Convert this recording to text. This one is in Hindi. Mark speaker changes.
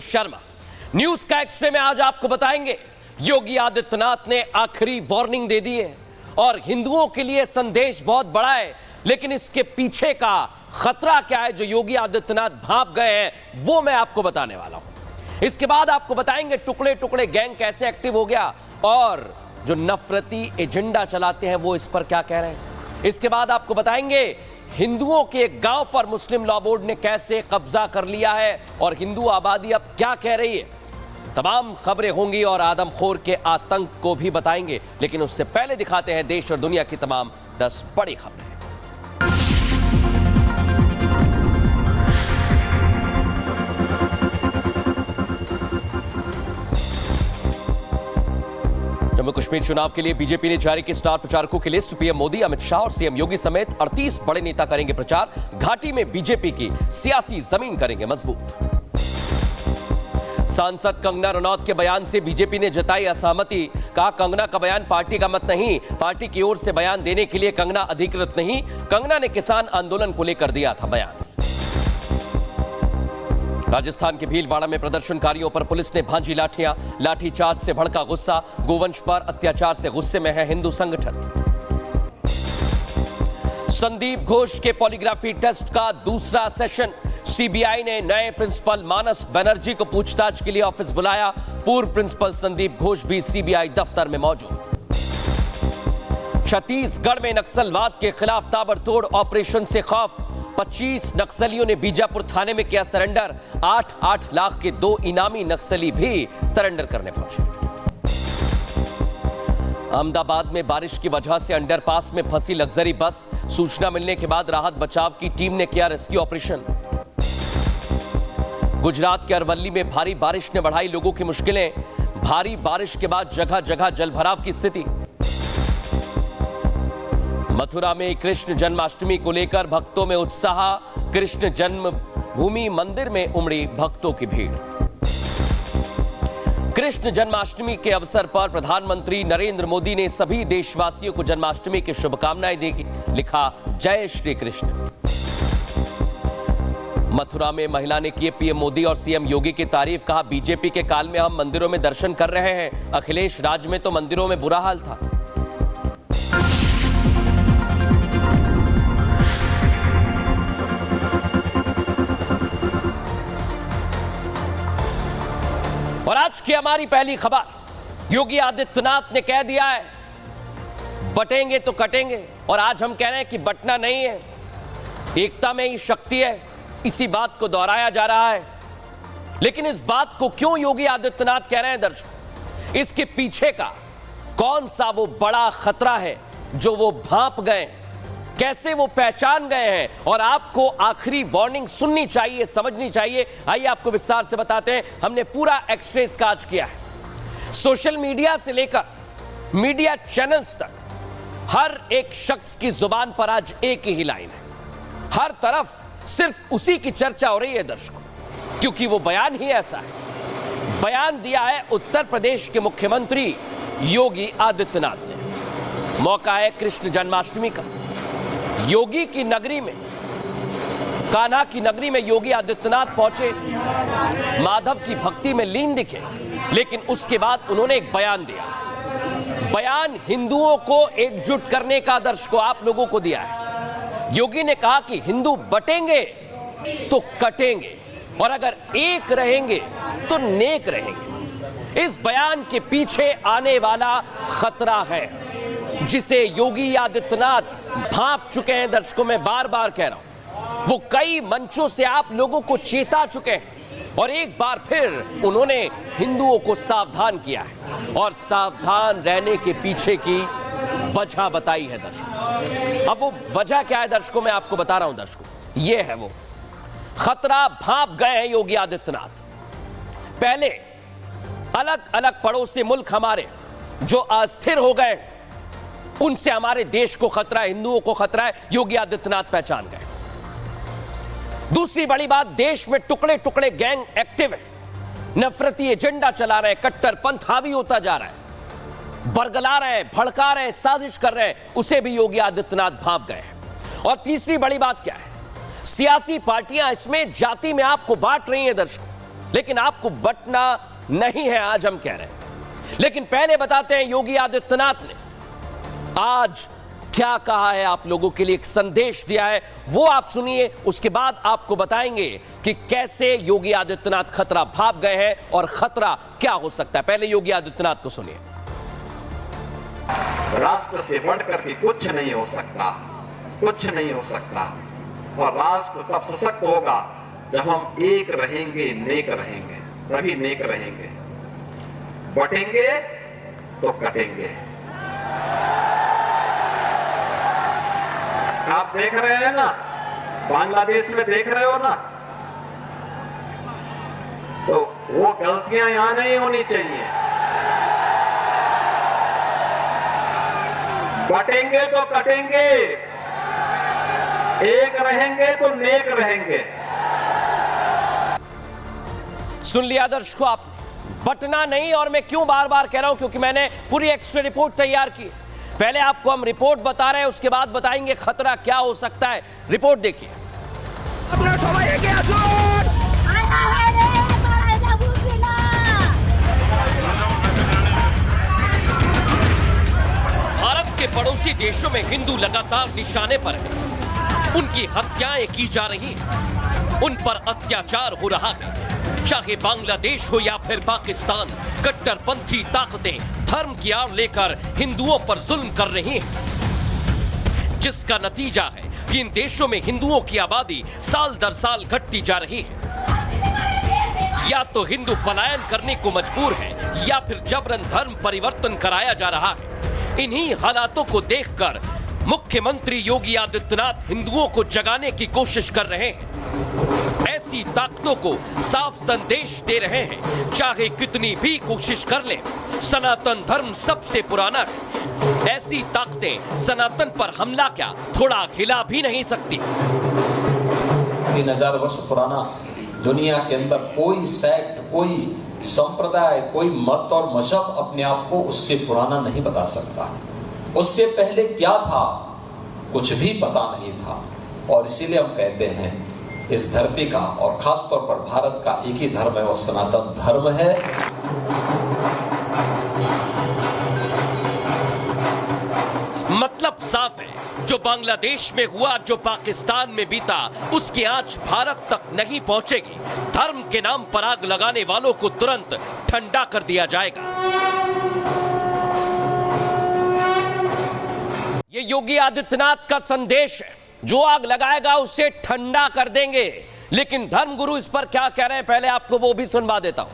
Speaker 1: शर्मा न्यूज का एक्सरे में आज आपको बताएंगे योगी आदित्यनाथ ने आखिरी वार्निंग दे दी है और हिंदुओं के लिए संदेश बहुत बड़ा है, लेकिन इसके पीछे का खतरा क्या है जो योगी आदित्यनाथ भाप गए हैं वो मैं आपको बताने वाला हूं। इसके बाद आपको बताएंगे टुकड़े टुकड़े गैंग कैसे एक्टिव हो गया और जो नफरती एजेंडा चलाते हैं वो इस पर क्या कह रहे हैं। इसके बाद आपको बताएंगे हिंदुओं के एक गांव पर मुस्लिम लॉ बोर्ड ने कैसे कब्जा कर लिया है और हिंदू आबादी अब क्या कह रही है। तमाम खबरें होंगी और आदमखोर के आतंक को भी बताएंगे, लेकिन उससे पहले दिखाते हैं देश और दुनिया की तमाम 10 बड़ी खबरें। जम्मू कश्मीर चुनाव के लिए बीजेपी ने जारी की स्टार प्रचारकों की लिस्ट। पीएम मोदी, अमित शाह और सीएम योगी समेत 38 बड़े नेता करेंगे प्रचार। घाटी में बीजेपी की सियासी जमीन करेंगे मजबूत। सांसद कंगना रनौत के बयान से बीजेपी ने जताई असहमति। कहा कंगना का बयान पार्टी का मत नहीं, पार्टी की ओर से बयान देने के लिए कंगना अधिकृत नहीं। कंगना ने किसान आंदोलन को लेकर दिया था बयान। राजस्थान के भीलवाड़ा में प्रदर्शनकारियों पर पुलिस ने भांजी लाठियां। लाठीचार्ज से भड़का गुस्सा। गोवंश पर अत्याचार से गुस्से में है हिंदू संगठन। संदीप घोष के पॉलीग्राफी टेस्ट का दूसरा सेशन। सीबीआई ने नए प्रिंसिपल मानस बनर्जी को पूछताछ के लिए ऑफिस बुलाया। पूर्व प्रिंसिपल संदीप घोष भी सीबीआई दफ्तर में मौजूद। छत्तीसगढ़ में नक्सलवाद के खिलाफ ताबड़तोड़ ऑपरेशन से खौफ। 25 नक्सलियों ने बीजापुर थाने में किया सरेंडर। 8-8 लाख के 2 इनामी नक्सली भी सरेंडर करने पहुंचे। अहमदाबाद में बारिश की वजह से अंडरपास में फंसी लग्जरी बस। सूचना मिलने के बाद राहत बचाव की टीम ने किया रेस्क्यू ऑपरेशन। गुजरात के अरवल्ली में भारी बारिश ने बढ़ाई लोगों की मुश्किलें। भारी बारिश के बाद जगह जगह जलभराव की स्थिति। मथुरा में कृष्ण जन्माष्टमी को लेकर भक्तों में उत्साह। कृष्ण जन्मभूमि मंदिर में उमड़ी भक्तों की भीड़। कृष्ण जन्माष्टमी के अवसर पर प्रधानमंत्री नरेंद्र मोदी ने सभी देशवासियों को जन्माष्टमी की शुभकामनाएं दी। लिखा जय श्री कृष्ण। मथुरा में महिला ने किए पीएम मोदी और सीएम योगी की तारीफ। कहा बीजेपी के काल में हम मंदिरों में दर्शन कर रहे हैं, अखिलेश राज में तो मंदिरों में बुरा हाल था। और आज की हमारी पहली खबर, योगी आदित्यनाथ ने कह दिया है बटेंगे तो कटेंगे, और आज हम कह रहे हैं कि बटना नहीं है, एकता में ही शक्ति है। इसी बात को दोहराया जा रहा है। लेकिन इस बात को क्यों योगी आदित्यनाथ कह रहे हैं दर्शकों, इसके पीछे का कौन सा वो बड़ा खतरा है जो वो भांप गए, कैसे वो पहचान गए हैं, और आपको आखिरी वार्निंग सुननी चाहिए, समझनी चाहिए। आइए आपको विस्तार से बताते हैं। हमने पूरा एक्सरे इसका आज किया है। सोशल मीडिया से लेकर मीडिया चैनल्स तक हर एक शख्स की जुबान पर आज एक ही लाइन है। हर तरफ सिर्फ उसी की चर्चा हो रही है दर्शकों, क्योंकि वो बयान ही ऐसा है। बयान दिया है उत्तर प्रदेश के मुख्यमंत्री योगी आदित्यनाथ ने। मौका है कृष्ण जन्माष्टमी का। योगी की नगरी में, कान्हा की नगरी में योगी आदित्यनाथ पहुंचे, माधव की भक्ति में लीन दिखे, लेकिन उसके बाद उन्होंने एक बयान दिया। बयान हिंदुओं को एकजुट करने का दर्शकों आप लोगों को दिया है। योगी ने कहा कि हिंदू बटेंगे तो कटेंगे, और अगर एक रहेंगे तो नेक रहेंगे। इस बयान के पीछे आने वाला खतरा है जिसे योगी आदित्यनाथ भांप चुके हैं दर्शकों। मैं बार बार कह रहा हूं, वो कई मंचों से आप लोगों को चेता चुके हैं और एक बार फिर उन्होंने हिंदुओं को सावधान किया है, और सावधान रहने के पीछे की वजह बताई है दर्शकों। अब वो वजह क्या है दर्शकों, मैं आपको बता रहा हूं दर्शकों। ये है वो खतरा, भांप गए हैं योगी आदित्यनाथ। पहले अलग अलग पड़ोसी मुल्क हमारे जो अस्थिर हो गए, उनसे हमारे देश को खतरा है, हिंदुओं को खतरा है, योगी आदित्यनाथ पहचान गए। दूसरी बड़ी बात, देश में टुकड़े टुकड़े गैंग एक्टिव है, नफरती एजेंडा चला रहे हैं, कट्टरपंथ हावी होता जा रहा है, बरगला रहे हैं, भड़का रहे हैं, साजिश कर रहे हैं, उसे भी योगी आदित्यनाथ भांप गए हैं। और तीसरी बड़ी बात क्या है, सियासी पार्टियां इसमें जाति में आपको बांट रही हैं दर्शकों, लेकिन आपको बंटना नहीं है, आज हम कह रहे हैं। लेकिन पहले बताते हैं योगी आदित्यनाथ ने आज क्या कहा है, आप लोगों के लिए एक संदेश दिया है, वो आप सुनिए। उसके बाद आपको बताएंगे कि कैसे योगी आदित्यनाथ खतरा भाप गए हैं और खतरा क्या हो सकता है। पहले योगी आदित्यनाथ को सुनिए।
Speaker 2: राष्ट्र से बढ़कर के कुछ नहीं हो सकता, कुछ नहीं हो सकता। और राष्ट्र तब सशक्त होगा जब हम एक रहेंगे, नेक रहेंगे, तभी नेक रहेंगे। बटेंगे तो कटेंगे। आप देख रहे हैं ना, बांग्लादेश में देख रहे हो ना, तो वो गलतियां यहां नहीं होनी चाहिए। बटेंगे तो कटेंगे, एक रहेंगे तो नेक रहेंगे।
Speaker 1: सुन लिया दर्शकों आपने, बटना नहीं। और मैं क्यों बार बार कह रहा हूं, क्योंकि मैंने पूरी एक्स्ट्रा रिपोर्ट तैयार की। पहले आपको हम रिपोर्ट बता रहे हैं, उसके बाद बताएंगे खतरा क्या हो सकता है। रिपोर्ट देखिए। भारत के पड़ोसी देशों में हिंदू लगातार निशाने पर हैं। उनकी हत्याएं की जा रही हैं, उन पर अत्याचार हो रहा है। चाहे बांग्लादेश हो या फिर पाकिस्तान, कट्टरपंथी ताकतें धर्म की आड़ लेकर हिंदुओं पर जुल्म कर रही हैं, जिसका नतीजा है कि इन देशों में हिंदुओं की आबादी साल दर साल घटती जा रही है। या तो हिंदू पलायन करने को मजबूर है या फिर जबरन धर्म परिवर्तन कराया जा रहा है। इन्हीं हालातों को देखकर मुख्यमंत्री योगी आदित्यनाथ हिंदुओं को जगाने की कोशिश कर रहे हैं। ऐसी ताकतों को साफ संदेश दे रहे हैं, चाहे कितनी भी कोशिश कर लें, सनातन धर्म सबसे पुराना है। ऐसी ताकतें सनातन पर हमला क्या, थोड़ा हिला भी नहीं सकती।
Speaker 3: 3000 वर्ष पुराना दुनिया के अंदर कोई सेक्ट, कोई संप्रदाय, कोई मत और मजहब अपने आप को उससे पुराना नहीं बता सकता। उससे पहले क्या था, कुछ भी पता नहीं था। और इसीलिए हम कहते हैं इस धरती का और खास तौर पर भारत का एक ही धर्म है, वो सनातन धर्म है।
Speaker 1: मतलब साफ है, जो बांग्लादेश में हुआ, जो पाकिस्तान में बीता, उसकी आंच भारत तक नहीं पहुंचेगी। धर्म के नाम पर आग लगाने वालों को तुरंत ठंडा कर दिया जाएगा। ये योगी आदित्यनाथ का संदेश है, जो आग लगाएगा उसे ठंडा कर देंगे। लेकिन धर्मगुरु इस पर क्या कह रहे हैं, पहले आपको वो भी सुनवा देता हूं।